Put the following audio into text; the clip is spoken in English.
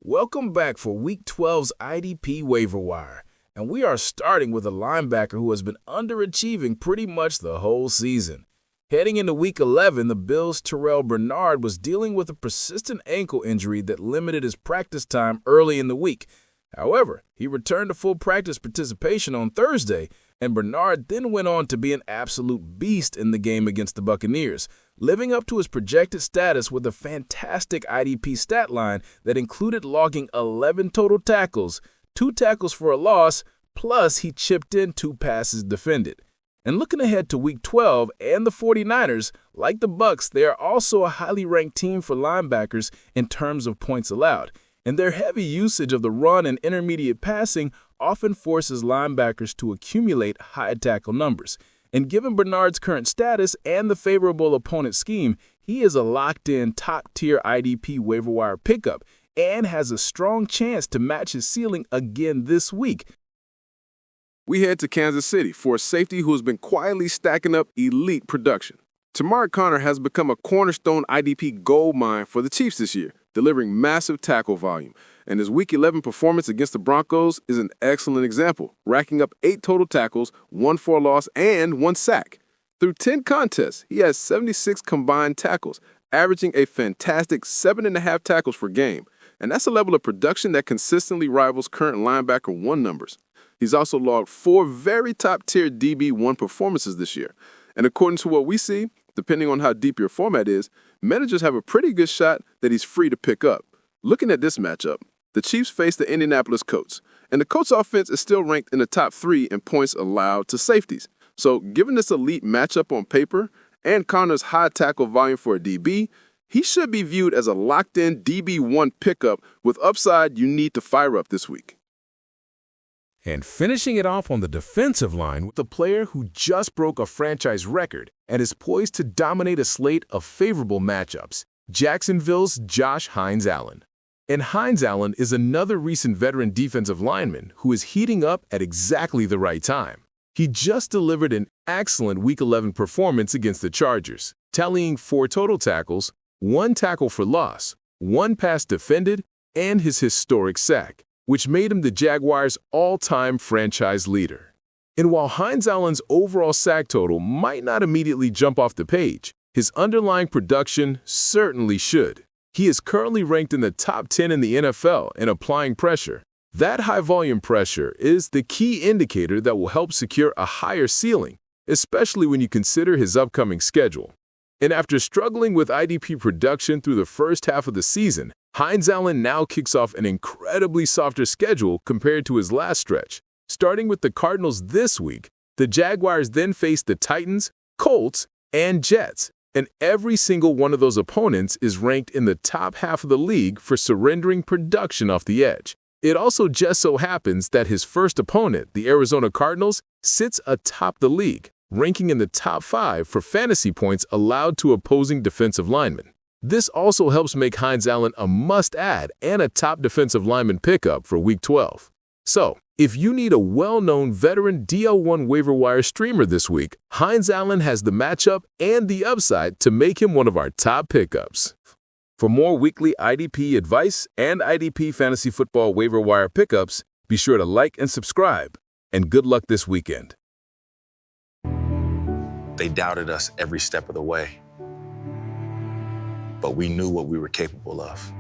Welcome back for Week 12's IDP Waiver Wire, and we are starting with a linebacker who has been underachieving pretty much the whole season. Heading into Week 11, the Bills' Terrell was dealing with a persistent ankle injury that limited his practice time early in the week. However, he returned to full practice participation on Thursday, and Bernard then went on to be an absolute beast in the game against the Buccaneers, living up to his projected status with a fantastic IDP stat line that included logging 11 total tackles, 2 tackles for a loss, plus he chipped in 2 passes defended. And looking ahead to Week 12 and the 49ers, like the Bucs, they are also a highly ranked team for linebackers in terms of points allowed, and their heavy usage of the run and intermediate passing often forces linebackers to accumulate high tackle numbers. And given Bernard's current status and the favorable opponent scheme, he is a locked-in top-tier IDP waiver wire pickup and has a strong chance to match his ceiling again this week. We head to Kansas City for a safety who has been quietly stacking up elite production. Chamarri has become a cornerstone IDP goldmine for the Chiefs this year, delivering massive tackle volume. And his Week 11 performance against the Broncos is an excellent example, racking up 8 total tackles, 1 for a loss, and 1 sack. Through 10 contests, he has 76 combined tackles, averaging a fantastic 7.5 tackles per game. And that's a level of production that consistently rivals current linebacker 1 numbers. He's also logged 4 very top-tier DB1 performances this year. And according to what we see, depending on how deep your format is, managers have a pretty good shot that he's free to pick up. Looking at this matchup, the Chiefs face the Indianapolis Colts, and the Colts offense is still ranked in the top 3 in points allowed to safeties. So given this elite matchup on paper and Connor's high tackle volume for a DB, he should be viewed as a locked-in DB1 pickup with upside you need to fire up this week. And finishing it off on the defensive line with a player who just broke a franchise record and is poised to dominate a slate of favorable matchups, Jacksonville's Josh Hines-Allen. And Hines-Allen is another recent veteran defensive lineman who is heating up at exactly the right time. He just delivered an excellent Week 11 performance against the Chargers, tallying 4 total tackles, 1 tackle for loss, 1 pass defended, and his historic sack, which made him the Jaguars' all-time franchise leader. And while Hines-Allen's overall sack total might not immediately jump off the page, his underlying production certainly should. He is currently ranked in the top 10 in the NFL in applying pressure. That high-volume pressure is the key indicator that will help secure a higher ceiling, especially when you consider his upcoming schedule. And after struggling with IDP production through the first half of the season, Hines-Allen now kicks off an incredibly softer schedule compared to his last stretch. Starting with the Cardinals this week, the Jaguars then face the Titans, Colts, and Jets, and every single one of those opponents is ranked in the top half of the league for surrendering production off the edge. It also just so happens that his first opponent, the Arizona Cardinals, sits atop the league, ranking in the top 5 for fantasy points allowed to opposing defensive linemen. This also helps make Hines-Allen a must-add and a top defensive lineman pickup for Week 12. So, if you need a well-known veteran DL1 waiver wire streamer this week, Hines-Allen has the matchup and the upside to make him one of our top pickups. For more weekly IDP advice and IDP Fantasy Football waiver wire pickups, be sure to like and subscribe. And good luck this weekend. They doubted us every step of the way, but we knew what we were capable of.